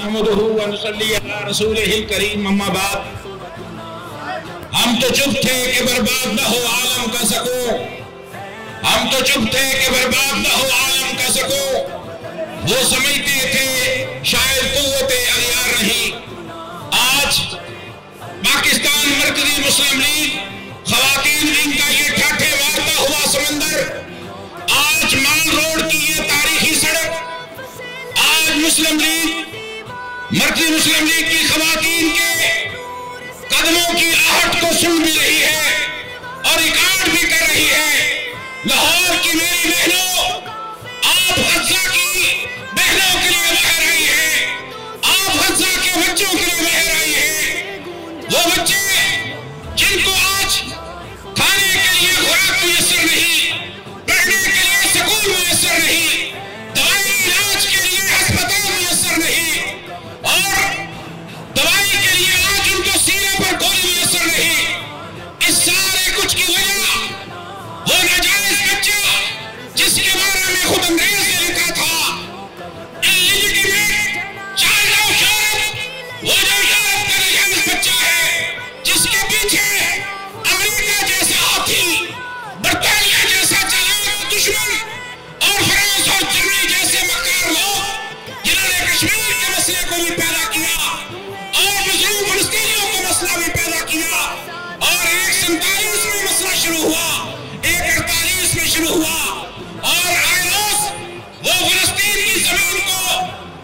नहमदुहु व नुसल्ली अला रसूलिहिल करीम अम्मा बाद। हम तो चुप थे कि बर्बाद न हो आलम का सको, हम तो चुप थे कि बर्बाद न हो आलम का सको। वो समझते थे शायद कुव्वत अगयार नहीं। आज पाकिस्तान मरकजी मुस्लिम लीग खवातीन विंग का ये ठाठे मारता हुआ समंदर, आज माल रोड की ये तारीखी सड़क, आज मुस्लिम लीग मरकजी मुस्लिम लीग की खवातीन के कदमों की आहट को सुन भी रही है और रिकॉर्ड भी कर रही है। लाहौर की मेरी बहनों, आप गज़ा की बहनों के लिए बाहर आई हैं, आप गज़ा के बच्चों के लिए बाहर आई हैं। वो बच्चे जिनको आज खाने के लिए खुराक मुयस्सर नहीं, पढ़ने के लिए स्कूल मुयस्सर नहीं, दवाई इलाज के लिए अस्पताल मुयस्सर नहीं, और दवाई के लिए आज उनको सीने पर गोली मुयस्सर नहीं, इस सारे कुछ की वजह वो नाजायज बच्चा जिसके बारे में खुद अंग्रेज ने लिखा था इल्लीजिटिमेट चाइल्ड ऑफ यूरोप, वो जो यूरोप का नाजायज बच्चा है जिसके पीछे अमेरिका जैसा हाथी, बर्तानिया जैसा चालाक दुश्मन और फ्रांस और जर्मनी जैसे मक्कार लोग जिन्होंने कश्मीर के मसले को भी पैदा किया और मजलूम फलस्तीनियों का मसला भी पैदा किया, और 147 में मसला शुरू हुआ, 148 में शुरू हुआ, और आयरोस वो फलस्तीन की जमीन को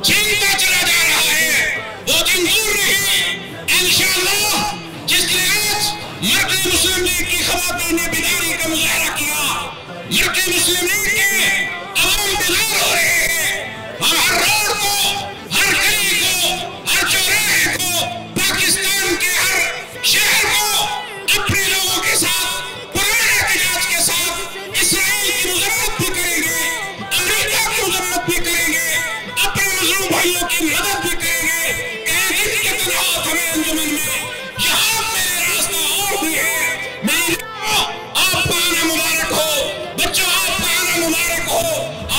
छीनता चला जा रहा है। वो दिन दूर नहीं, इंशाअल्लाह जिसने आज मरकजी मुस्लिम लीग की खवातीन ने बेदारी का मुजाहरा किया, मरकजी मुस्लिम लीग के अवाम बेदार हो रहे हैं। हम हर रोड को, हर गली को, हर चौराहे को, पाकिस्तान के हर शहर को अपने लोगों के साथ, पुराने एहतजाज के साथ इसराइल की मजम्मत भी करेंगे, अमेरिका की मजम्मत भी करेंगे, अपने मजलूम भाइयों की मदद भी करेंगे। कहेंगे कि तन्हात हमें अंजुमन में यहाँ मेरे रास्ता और भी है। मेरी आपका आना मुबारक हो, बच्चों आपका आना मुबारक हो।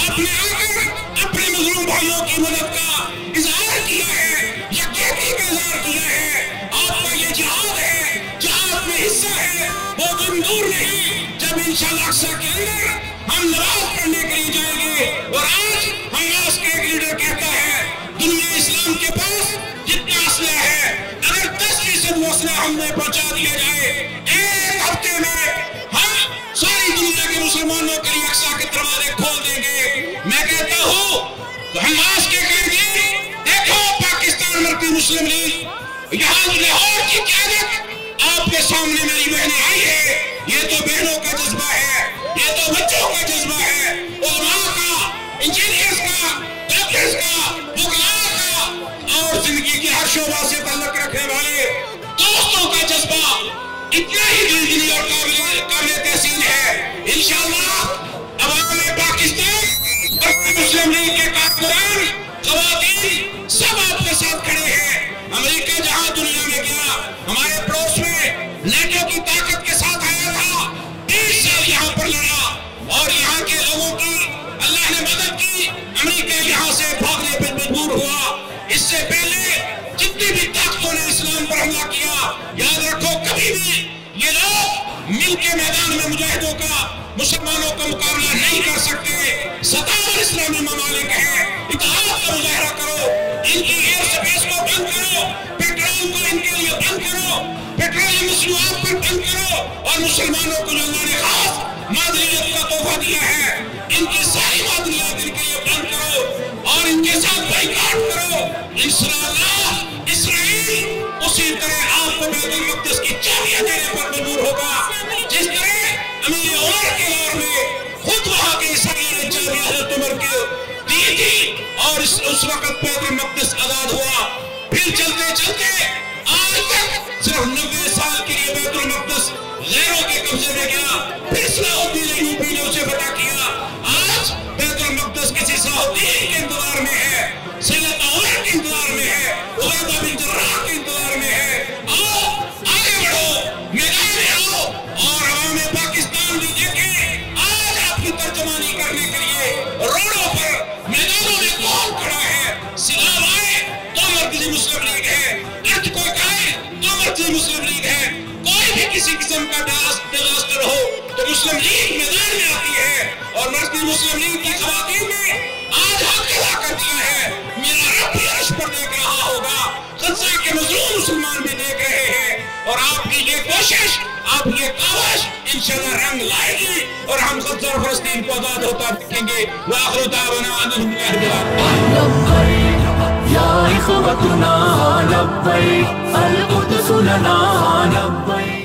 आपने आकर अपने मजलूम भाइयों की मदद का इजहार किया है, यकीनी का इजहार किया है। आपका ये जिहाद है, जिहाद में हिस्सा है, वो दिन दूर नहीं जब इंशाअल्लाह अक्सा के अंदर हम नमाज पढ़ने के लिए जाएंगे। और आज हमास के एक लीडर कहता है दुनिया इस्लाम के पास जितना असला है, अगर 10% वो असला हमने पहुंचा दिया जाए, एक हफ्ते में हम सारी दुनिया के मुसलमानों के लिए अक्सा के दरवाजे खोल देंगे। मैं कहता हूँ हमास के कहेंगे देखो पाकिस्तान मरकजी मुस्लिम लीग यहाँ लाहौर की क़यादत आपके सामने मेरी बहनें आई है। ये तो बहनों का जज्बा है, ये तो बच्चों का जज्बा है, उलमा का, इंजीनियर्स का, डॉक्टर्स का, वुकला का और जिंदगी के हर शोबा से ताल्लुक रखने वाले दोस्तों का जज्बा इतना ही दिलजनी और काबिल तहसीन है। इंशाअल्लाह अवाम पाकिस्तान मरकजी मुस्लिम लीग के कारकुनान, खवातीन सब आपके साथ खड़े हैं। अमेरिका जहां दुनिया में गया, हमारे पड़ोस में नेटो की ताकत के साथ आया था, 30 साल यहाँ पर लड़ा और यहाँ के लोगों की अल्लाह ने मदद की। अमेरिका यहाँ से भागने पर मजबूर हुआ। इससे पहले जितनी भी ताकतों ने इस्लाम पर हमला किया, याद रखो कभी भी ये लोग मिल के मैदान में मुजाहिदों का, मुसलमानों का मुकाबला नहीं कर सकते। 57 इस्लामी ममालिक हैं, इत्तेहाद का मुजाहरा करो, इनकी एयर स्पेस को बंद करो, पेट्रोल को इनके लिए बंद करो, पेट्रोलियम मसनूआत पर बंद करो, और मुसलमानों को जो अल्लाह ने खास मादनियत का तोहफा दिया है, इनकी सारी मादनियत इनके लिए बंद करो और इनके साथ बाइकाट करो। इंशाअल्लाह इसराइल उसी तरह आपको बैतुल मक़दिस की चाबियां देने पर मजबूर होगा जिस तरह अमीर उमर के दौर में खुद वहां के ईसाइयों ने चाबियां हज़रत उमर को दी थी और उस वक्त बैतुल मक़दिस आजाद हुआ। फिर चलते चलते आज तक सिर्फ 90 साल के लिए बैतुल मक़दिस गैरों के कब्जे में गया। फिर सलाहुद्दीन अय्यूबी ने उसे फतह किया। आज बैतुल मक़दिस किसी सलाहुद्दीन के इंतजार में है, सैयद उमर के इंतजार में है, उबैदा बिन जर्राह के इंतजार में है। आओ आगे बढ़ो, मैदान में आओ और अवाम पाकिस्तान भी देखे आज आपकी तर्जुमानी करने के लिए रोडों पर, मैदानों में कौन खड़ा है। सलाम مسلم لیگ میدان میں آتی ہے اور مسلم لیگ کی خواتین نے آج حق ادا کر دیا ہے. میرا رب بھی عرش پر دیکھ رہا ہوگا, غزہ کے مظلوم مسلمان بھی دیکھ رہے ہیں, اور آپ کی یہ کوشش, آپ کی یہ کاوش انشاءاللہ رنگ لائے گی اور ہم غزہ اور فلسطین کو آزاد ہوتا دیکھیں گے. وآخر دعوانا ان لبیک یا اخوتنا لبیک القدس لنا لبیک.